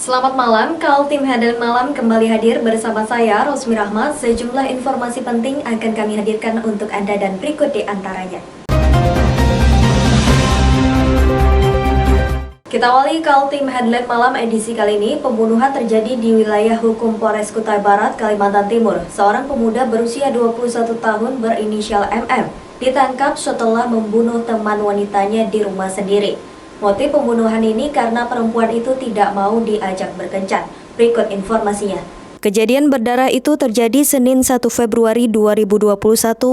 Selamat malam, Kaltim Headline Malam kembali hadir bersama saya, Rosmi Rahmat. Sejumlah informasi penting akan kami hadirkan untuk Anda dan berikut di antaranya. Kita awali Kaltim Headline Malam edisi kali ini. Pembunuhan terjadi di wilayah hukum Polres Kutai Barat, Kalimantan Timur. Seorang pemuda berusia 21 tahun berinisial MM ditangkap setelah membunuh teman wanitanya di rumah sendiri. Motif pembunuhan ini karena perempuan itu tidak mau diajak berkencan. Berikut informasinya. Kejadian berdarah itu terjadi Senin 1 Februari 2021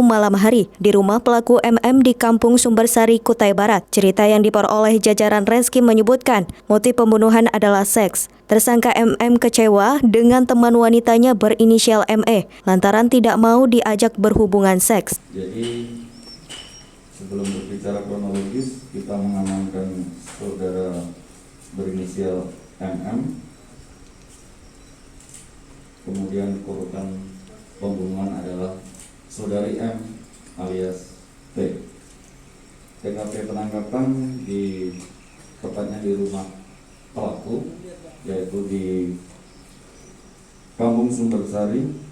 malam hari di rumah pelaku MM di Kampung Sumbersari, Kutai Barat. Cerita yang diperoleh jajaran Reskrim menyebutkan motif pembunuhan adalah seks. Tersangka MM kecewa dengan teman wanitanya berinisial ME lantaran tidak mau diajak berhubungan seks. Jadi sebelum berbicara kronologis, kita mengamankan saudara berinisial MM. Kemudian korban pembunuhan adalah saudari M alias T. TKP penangkapan tepatnya di rumah pelaku, yaitu di Kampung Sumbersari.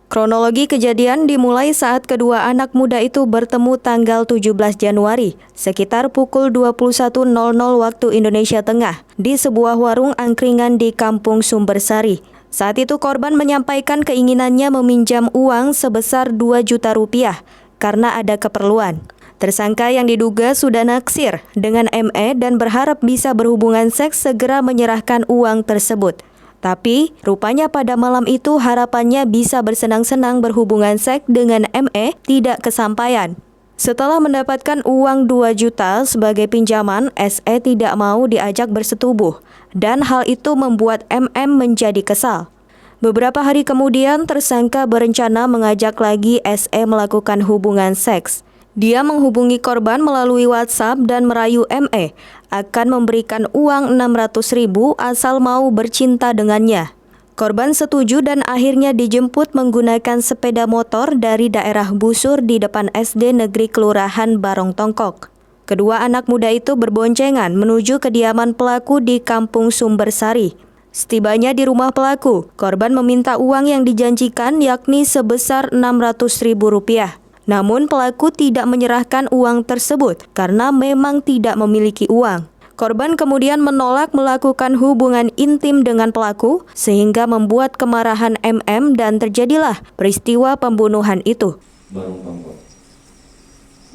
Kronologi kejadian dimulai saat kedua anak muda itu bertemu tanggal 17 Januari, sekitar pukul 21.00 waktu Indonesia Tengah, di sebuah warung angkringan di Kampung Sumbersari. Saat itu korban menyampaikan keinginannya meminjam uang sebesar 2 juta rupiah karena ada keperluan. Tersangka yang diduga sudah naksir dengan ME dan berharap bisa berhubungan seks segera menyerahkan uang tersebut. Tapi, rupanya pada malam itu harapannya bisa bersenang-senang berhubungan seks dengan ME tidak kesampaian. Setelah mendapatkan uang 2 juta sebagai pinjaman, SE tidak mau diajak bersetubuh, dan hal itu membuat MM menjadi kesal. Beberapa hari kemudian, tersangka berencana mengajak lagi SE melakukan hubungan seks. Dia menghubungi korban melalui WhatsApp dan merayu ME akan memberikan uang 600.000 asal mau bercinta dengannya. Korban setuju dan akhirnya dijemput menggunakan sepeda motor dari daerah Busur di depan SD Negeri Kelurahan Barong Tongkok. Kedua anak muda itu berboncengan menuju kediaman pelaku di Kampung Sumbersari. Setibanya di rumah pelaku, korban meminta uang yang dijanjikan yakni sebesar 600.000 rupiah. Namun pelaku tidak menyerahkan uang tersebut karena memang tidak memiliki uang. Korban kemudian menolak melakukan hubungan intim dengan pelaku sehingga membuat kemarahan MM dan terjadilah peristiwa pembunuhan itu. Barong Tongkok.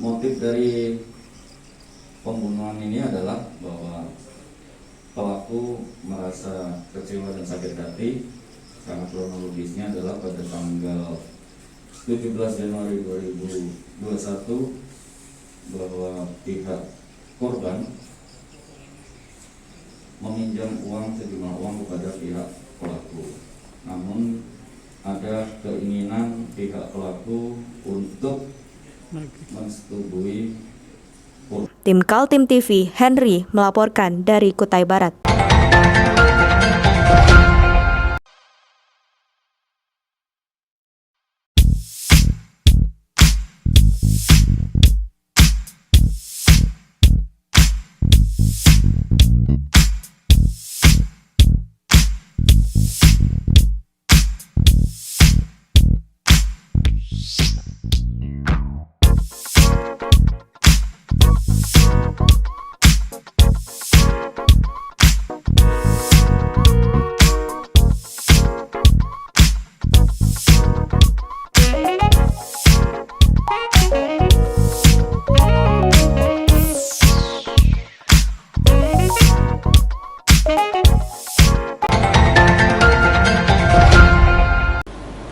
Motif dari pembunuhan ini adalah bahwa pelaku merasa kecewa dan sakit hati karena kronologisnya adalah pada tanggal 17 Januari 2021 bahwa pihak korban meminjam sejumlah uang kepada pihak pelaku. Namun ada keinginan pihak pelaku untuk menyetubuhi. Tim Kaltim TV, Henry melaporkan dari Kutai Barat.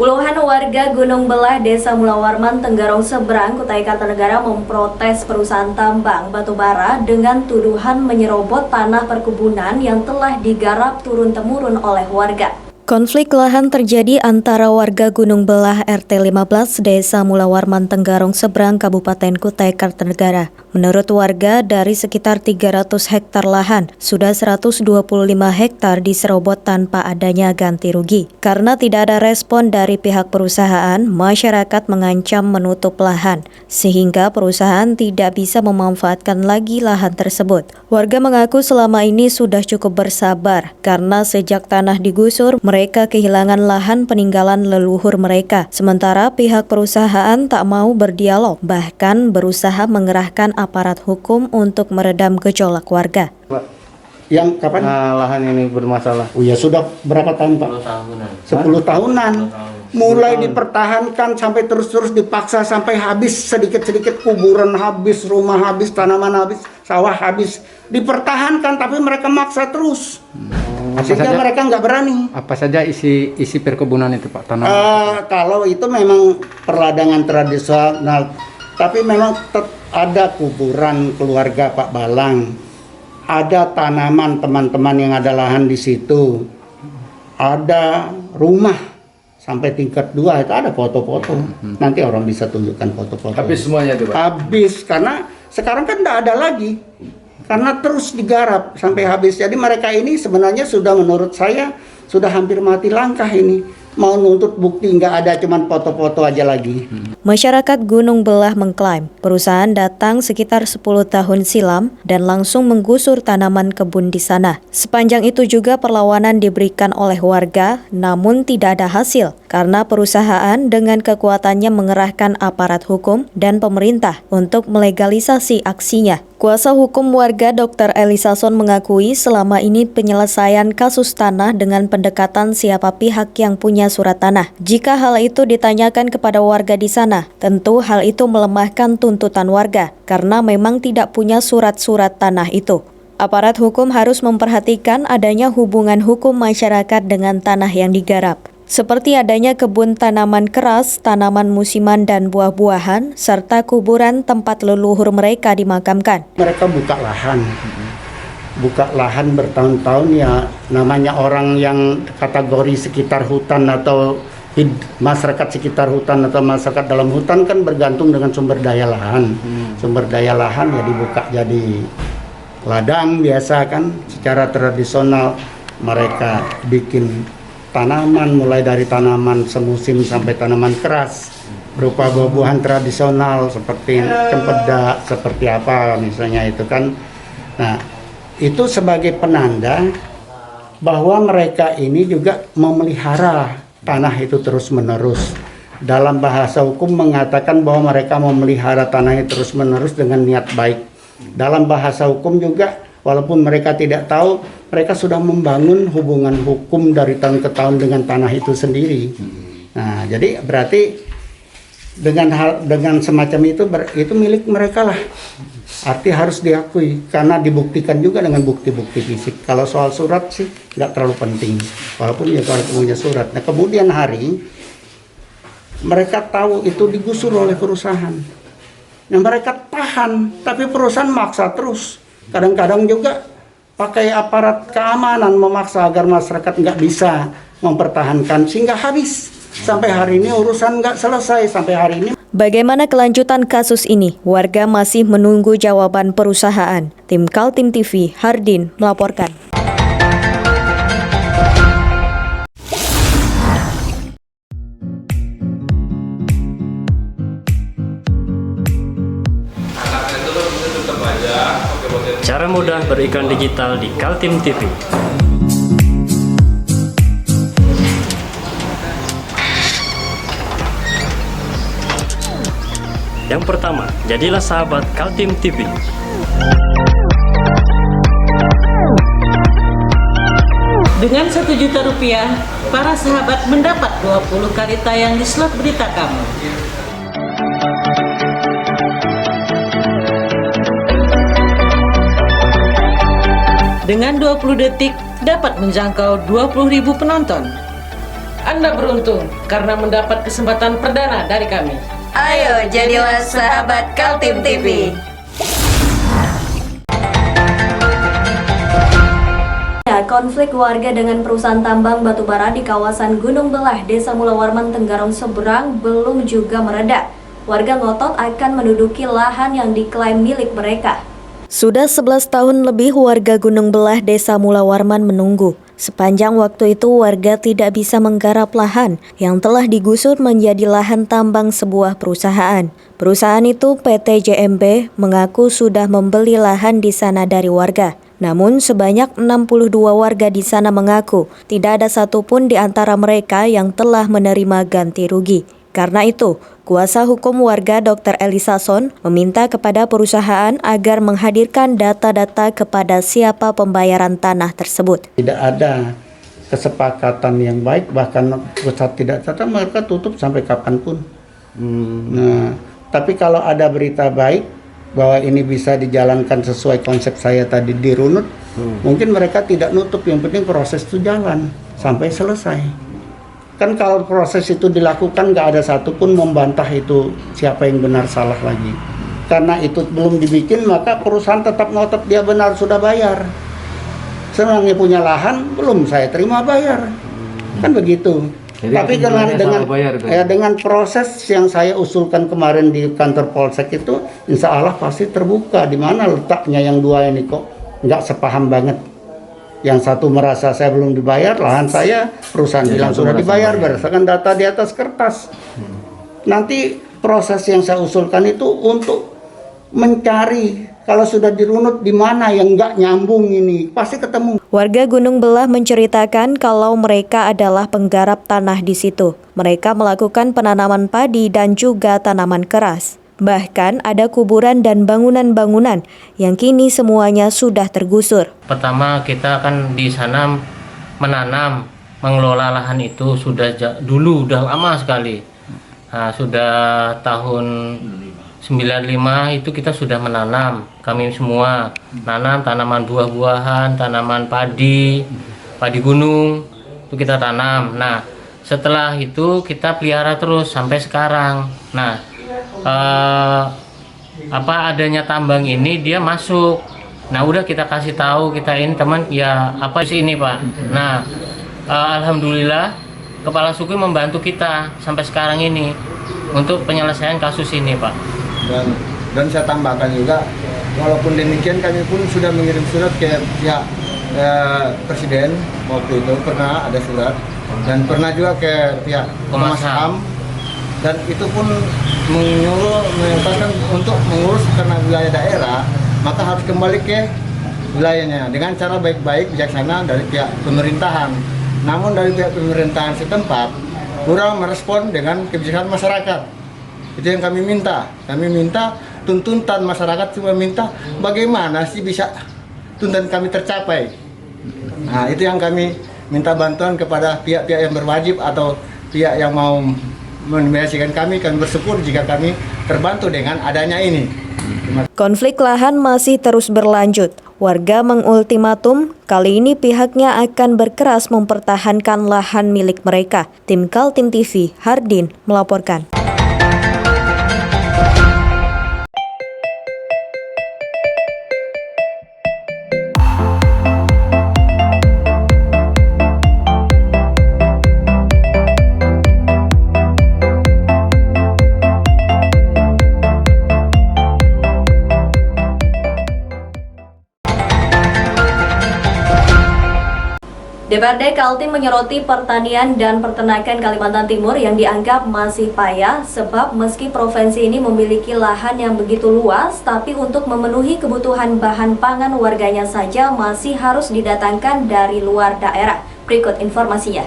Puluhan warga Gunung Belah, Desa Mulawarman, Tenggarong Seberang, Kutai Kartanegara memprotes perusahaan tambang batubara dengan tuduhan menyerobot tanah perkebunan yang telah digarap turun-temurun oleh warga. Konflik lahan terjadi antara warga Gunung Belah RT 15 Desa Mulawarman Tenggarong Seberang Kabupaten Kutai Kartanegara. Menurut warga, dari sekitar 300 hektar lahan, sudah 125 hektar diserobot tanpa adanya ganti rugi. Karena tidak ada respon dari pihak perusahaan, masyarakat mengancam menutup lahan, sehingga perusahaan tidak bisa memanfaatkan lagi lahan tersebut. Warga mengaku selama ini sudah cukup bersabar, karena sejak tanah digusur, mereka kehilangan lahan peninggalan leluhur mereka. Sementara pihak perusahaan tak mau berdialog, bahkan berusaha mengerahkan aparat hukum untuk meredam gejolak warga. Yang kapan? Lahan ini bermasalah. Oh ya, sudah berapa tahun Pak? 10 tahunan. Mulai dipertahankan sampai terus-terus dipaksa sampai habis, sedikit-sedikit kuburan habis, rumah habis, tanaman habis, sawah habis. Dipertahankan tapi mereka maksa terus. Sehingga mereka nggak berani. Apa saja isi perkebunan itu Pak? Tanam? Kalau itu memang perladangan tradisional, tapi memang ada kuburan keluarga Pak Balang, ada tanaman teman-teman yang ada lahan di situ, ada rumah sampai tingkat 2 itu ada foto-foto. Nanti orang bisa tunjukkan foto-foto. Habis semuanya itu Pak? Habis, karena sekarang kan tidak ada lagi. Karena terus digarap sampai habis. Jadi mereka ini sebenarnya sudah, menurut saya sudah hampir mati langkah ini. Mau nuntut bukti nggak ada, cuman foto-foto aja lagi. Masyarakat Gunung Belah mengklaim perusahaan datang sekitar 10 tahun silam dan langsung menggusur tanaman kebun di sana. Sepanjang itu juga perlawanan diberikan oleh warga, namun tidak ada hasil karena perusahaan dengan kekuatannya mengerahkan aparat hukum dan pemerintah untuk melegalisasi aksinya. Kuasa hukum warga Dr. Elisason mengakui selama ini penyelesaian kasus tanah dengan pendekatan siapa pihak yang punya surat tanah. Jika hal itu ditanyakan kepada warga di sana, tentu hal itu melemahkan tuntutan warga karena memang tidak punya surat-surat tanah itu. Aparat hukum harus memperhatikan adanya hubungan hukum masyarakat dengan tanah yang digarap, seperti adanya kebun tanaman keras, tanaman musiman dan buah-buahan, serta kuburan tempat leluhur mereka dimakamkan. Mereka buka lahan bertahun-tahun, ya namanya orang yang kategori sekitar hutan atau masyarakat sekitar hutan atau masyarakat dalam hutan kan bergantung dengan sumber daya lahan. Sumber daya lahan ya dibuka jadi ladang biasa kan, secara tradisional mereka bikin tanaman mulai dari tanaman semusim sampai tanaman keras berupa buah-buahan tradisional seperti cempedak, seperti apa misalnya itu kan. Nah, itu sebagai penanda bahwa mereka ini juga memelihara tanah itu terus-menerus. Dalam bahasa hukum mengatakan bahwa mereka memelihara tanah itu terus-menerus dengan niat baik. Dalam bahasa hukum juga, walaupun mereka tidak tahu, mereka sudah membangun hubungan hukum dari tahun ke tahun dengan tanah itu sendiri. Nah, jadi berarti dengan semacam itu milik mereka lah. Arti harus diakui karena dibuktikan juga dengan bukti-bukti fisik. Kalau soal surat sih nggak terlalu penting, walaupun ya kalau punya surat. Nah, kemudian hari mereka tahu itu digusur oleh perusahaan. Nah, mereka tahan, tapi perusahaan maksa terus. Kadang-kadang juga pakai aparat keamanan memaksa agar masyarakat nggak bisa mempertahankan sehingga habis. Sampai hari ini urusan nggak selesai sampai hari ini. Bagaimana kelanjutan kasus ini? Warga masih menunggu jawaban perusahaan. Tim Kaltim TV, Hardin melaporkan. Cara mudah beriklan digital di Kaltim TV. Yang pertama, jadilah sahabat Kaltim TV. Dengan Rp1.000.000, para sahabat mendapat 20 kali tayang di slot berita kamu. Dengan 20 detik, dapat menjangkau 20.000 penonton. Anda beruntung karena mendapat kesempatan perdana dari kami. Ayo jadilah sahabat Kaltim TV. konflik warga dengan perusahaan tambang batubara di kawasan Gunung Belah, Desa Mulawarman, Tenggarong Seberang belum juga mereda. Warga ngotot akan menduduki lahan yang diklaim milik mereka. Sudah 11 tahun lebih warga Gunung Belah, Desa Mulawarman menunggu. Sepanjang waktu itu warga tidak bisa menggarap lahan yang telah digusur menjadi lahan tambang sebuah perusahaan. Perusahaan itu, PT JMB, mengaku sudah membeli lahan di sana dari warga. Namun sebanyak 62 warga di sana mengaku tidak ada satupun di antara mereka yang telah menerima ganti rugi. Karena itu, kuasa hukum warga Dr. Elisason meminta kepada perusahaan agar menghadirkan data-data kepada siapa pembayaran tanah tersebut. Tidak ada kesepakatan yang baik, bahkan pusat tidak catat, mereka tutup sampai kapanpun. Nah, tapi kalau ada berita baik bahwa ini bisa dijalankan sesuai konsep saya tadi di runut, mungkin mereka tidak nutup, yang penting proses itu jalan sampai selesai. Kan kalau proses itu dilakukan nggak ada satupun membantah itu siapa yang benar salah lagi. Karena itu belum dibikin, maka perusahaan tetap ngotot dia benar sudah bayar. Senangnya punya lahan, belum saya terima bayar. Kan begitu. Jadi tapi dengan proses yang saya usulkan kemarin di kantor Polsek itu, insya Allah pasti terbuka di mana letaknya yang dua ini kok nggak sepaham banget. Yang satu merasa saya belum dibayar, lahan saya perusahaan bilang sudah dibayar berdasarkan data di atas kertas. Nanti proses yang saya usulkan itu untuk mencari kalau sudah dirunut di mana yang nggak nyambung ini, pasti ketemu. Warga Gunung Belah menceritakan kalau mereka adalah penggarap tanah di situ. Mereka melakukan penanaman padi dan juga tanaman keras. Bahkan ada kuburan dan bangunan-bangunan yang kini semuanya sudah tergusur. Pertama kita kan di sana menanam, mengelola lahan itu sudah dulu, udah lama sekali. Nah, sudah tahun 95 itu kita sudah menanam, kami semua nanam tanaman buah-buahan, tanaman padi gunung itu kita tanam. Nah setelah itu kita pelihara terus sampai sekarang. Nah adanya tambang ini dia masuk. Nah udah kita kasih tahu, kita ini teman ya apa sih ini Pak. Nah alhamdulillah kepala suku membantu kita sampai sekarang ini untuk penyelesaian kasus ini Pak. Dan saya tambahkan juga, walaupun demikian kami pun sudah mengirim surat ke pihak Presiden. Waktu itu pernah ada surat, dan pernah juga ke pihak Komnas HAM, dan itu pun menyatakan untuk mengurus karena wilayah daerah, maka harus kembali ke wilayahnya dengan cara baik-baik, bijaksana dari pihak pemerintahan. Namun dari pihak pemerintahan setempat kurang merespon dengan kebijakan masyarakat. Itu yang kami minta. Kami minta tuntutan masyarakat, cuma minta bagaimana sih bisa tuntutan kami tercapai. Nah, itu yang kami minta bantuan kepada pihak-pihak yang berwajib atau pihak yang mau membiasakan kami bersyukur jika kami terbantu dengan adanya ini. Konflik lahan masih terus berlanjut. Warga mengultimatum, kali ini pihaknya akan berkeras mempertahankan lahan milik mereka. Tim Kaltim TV, Hardin melaporkan. DPRD Kaltim menyoroti pertanian dan peternakan Kalimantan Timur yang dianggap masih payah sebab meski provinsi ini memiliki lahan yang begitu luas, tapi untuk memenuhi kebutuhan bahan pangan warganya saja masih harus didatangkan dari luar daerah. Berikut informasinya.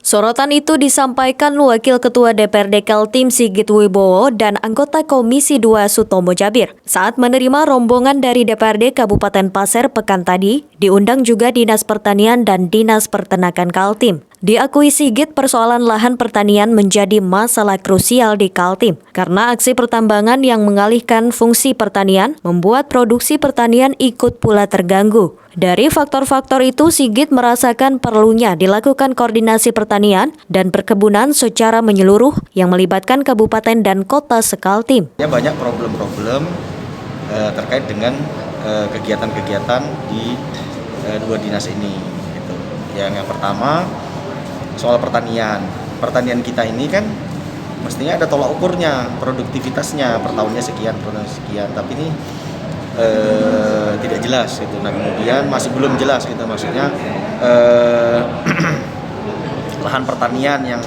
Sorotan itu disampaikan Wakil Ketua DPRD Kaltim Sigit Wibowo dan anggota Komisi 2 Sutomo Jabir saat menerima rombongan dari DPRD Kabupaten Pasir pekan tadi, diundang juga Dinas Pertanian dan Dinas Peternakan Kaltim. Diakui Sigit, persoalan lahan pertanian menjadi masalah krusial di Kaltim karena aksi pertambangan yang mengalihkan fungsi pertanian membuat produksi pertanian ikut pula terganggu. Dari faktor-faktor itu, Sigit merasakan perlunya dilakukan koordinasi pertanian dan perkebunan secara menyeluruh yang melibatkan kabupaten dan kota sekaltim. Ya, banyak problem-problem terkait dengan kegiatan-kegiatan di dua dinas ini. Gitu. Yang pertama soal pertanian. Pertanian kita ini kan mestinya ada tolak ukurnya, produktivitasnya per tahunnya sekian, tapi ini tidak jelas gitu. Nah kemudian masih belum jelas gitu, maksudnya lahan pertanian yang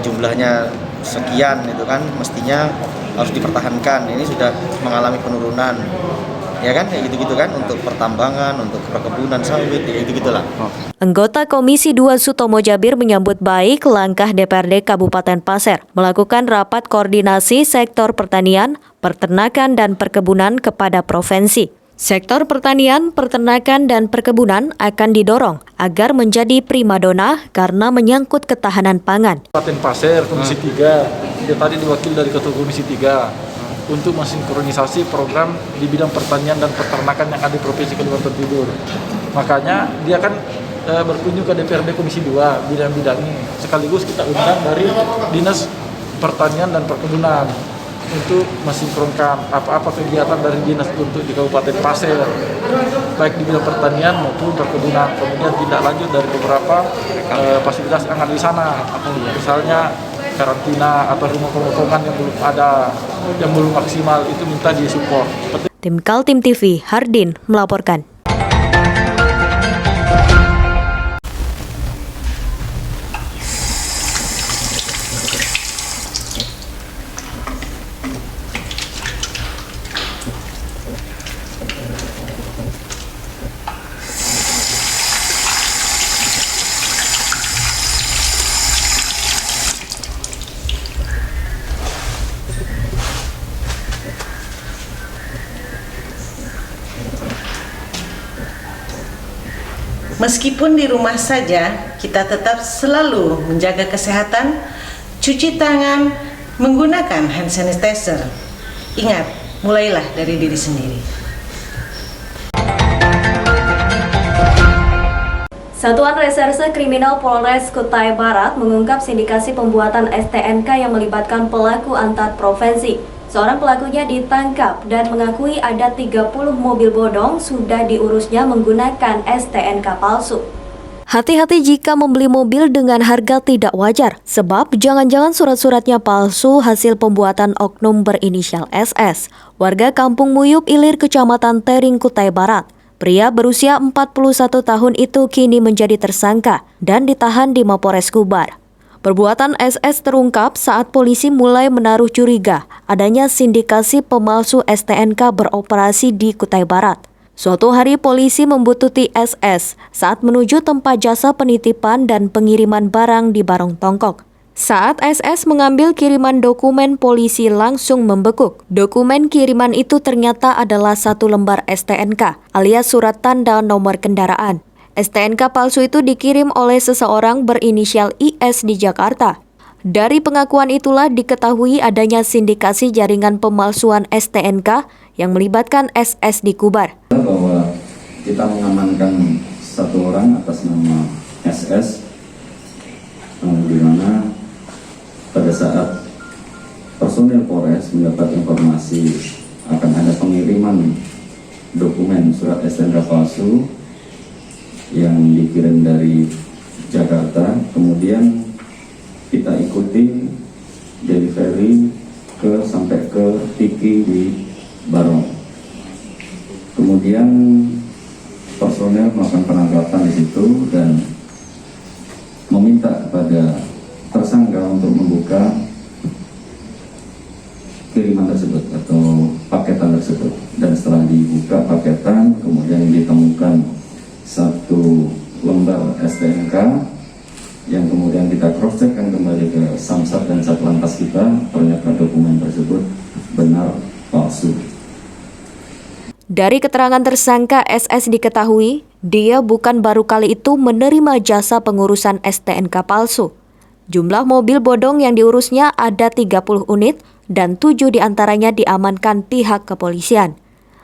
jumlahnya sekian itu kan mestinya harus dipertahankan. Ini sudah mengalami penurunan, ya kan, kayak gitu-gitu kan, untuk pertambangan, untuk perkebunan sawit, ya gitu-gitulah. Anggota Komisi 2 Sutomo Jabir menyambut baik langkah DPRD Kabupaten Pasir melakukan rapat koordinasi sektor pertanian, peternakan, dan perkebunan kepada provinsi. Sektor pertanian, peternakan, dan perkebunan akan didorong agar menjadi primadona karena menyangkut ketahanan pangan. Kabupaten Pasir, Komisi 3, dia tadi diwakil dari Ketua Komisi 3 untuk mensinkronisasi program di bidang pertanian dan peternakan yang ada di Provinsi Kalimantan Timur. Makanya dia kan berkunjung ke DPRD Komisi 2 bidang-bidangnya. Sekaligus kita undang dari Dinas Pertanian dan Perkebunan untuk mensinkronkan apa-apa kegiatan dari dinas untuk di Kabupaten Pasir, baik di bidang pertanian maupun perkebunan. Kemudian tindak lanjut dari beberapa fasilitas yang ada di sana, misalnya karantina atau rumah pemotongan yang belum ada, yang belum maksimal, itu minta disupport. Tim Kaltim TV, Hardin melaporkan. Meskipun di rumah saja, kita tetap selalu menjaga kesehatan, cuci tangan, menggunakan hand sanitizer. Ingat, mulailah dari diri sendiri. Satuan Reserse Kriminal Polres Kutai Barat mengungkap sindikasi pembuatan STNK yang melibatkan pelaku antar provinsi. Seorang pelakunya ditangkap dan mengakui ada 30 mobil bodong sudah diurusnya menggunakan STNK palsu. Hati-hati jika membeli mobil dengan harga tidak wajar, sebab jangan-jangan surat-suratnya palsu hasil pembuatan oknum berinisial SS, warga Kampung Muyup Ilir, Kecamatan Tering, Kutai Barat. Pria berusia 41 tahun itu kini menjadi tersangka dan ditahan di Mapores Kubar. Perbuatan SS terungkap saat polisi mulai menaruh curiga adanya sindikasi pemalsu STNK beroperasi di Kutai Barat. Suatu hari polisi membuntuti SS saat menuju tempat jasa penitipan dan pengiriman barang di Barong Tongkok. Saat SS mengambil kiriman dokumen, polisi langsung membekuk. Dokumen kiriman itu ternyata adalah 1 lembar STNK alias surat tanda nomor kendaraan. STNK palsu itu dikirim oleh seseorang berinisial IS di Jakarta. Dari pengakuan itulah diketahui adanya sindikasi jaringan pemalsuan STNK yang melibatkan SS di Kubar. Bahwa kita mengamankan satu orang atas nama SS, di mana pada saat personil Polres mendapat informasi akan ada pengiriman dokumen surat STNK palsu yang dikirim dari Jakarta, kemudian kita ikuti delivery sampai ke Tiki di Barong. Kemudian personel melakukan penangkapan di situ dan meminta kepada tersangka untuk membuka kiriman tersebut atau paketan tersebut. Dan setelah dibuka paketan, kemudian ditemukan 1 lembar STNK yang kemudian kita cross-checkkan kembali ke Samsat dan Satlantas kita, ternyata dokumen tersebut benar palsu. Dari keterangan tersangka SS diketahui, dia bukan baru kali itu menerima jasa pengurusan STNK palsu. Jumlah mobil bodong yang diurusnya ada 30 unit dan 7 diantaranya diamankan pihak kepolisian.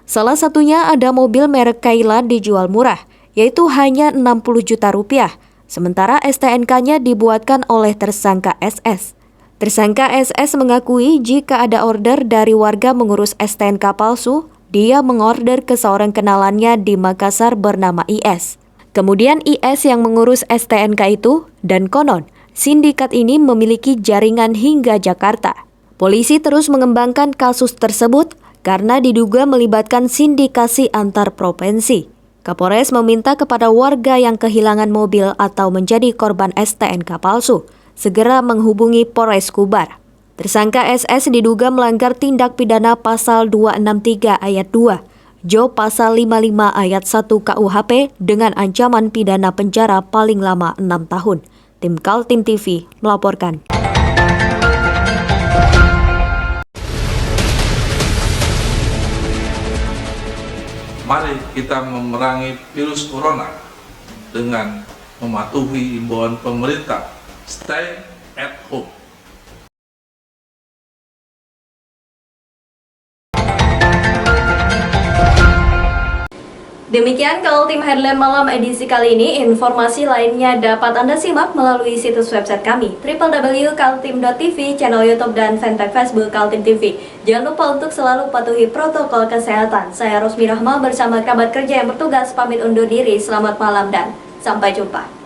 Salah satunya ada mobil merek Kaila dijual murah, yaitu hanya 60 juta rupiah, sementara STNK-nya dibuatkan oleh tersangka SS. Tersangka SS mengakui jika ada order dari warga mengurus STNK palsu, dia mengorder ke seorang kenalannya di Makassar bernama IS. Kemudian IS yang mengurus STNK itu, dan konon, sindikat ini memiliki jaringan hingga Jakarta. Polisi terus mengembangkan kasus tersebut karena diduga melibatkan sindikasi antar provinsi. Kapolres meminta kepada warga yang kehilangan mobil atau menjadi korban STNK palsu, segera menghubungi Polres Kubar. Tersangka SS diduga melanggar tindak pidana pasal 263 ayat 2, Jo pasal 55 ayat 1 KUHP dengan ancaman pidana penjara paling lama 6 tahun. Tim Kaltim TV melaporkan. Mari kita memerangi virus corona dengan mematuhi imbauan pemerintah. Stay at home. Demikian Kaltim Headline Malam edisi kali ini. Informasi lainnya dapat Anda simak melalui situs website kami www.kaltim.tv, channel YouTube dan fanpage Facebook Kaltim TV. Jangan lupa untuk selalu patuhi protokol kesehatan. Saya Rosmi Rahma bersama kerabat kerja yang bertugas pamit undur diri. Selamat malam dan sampai jumpa.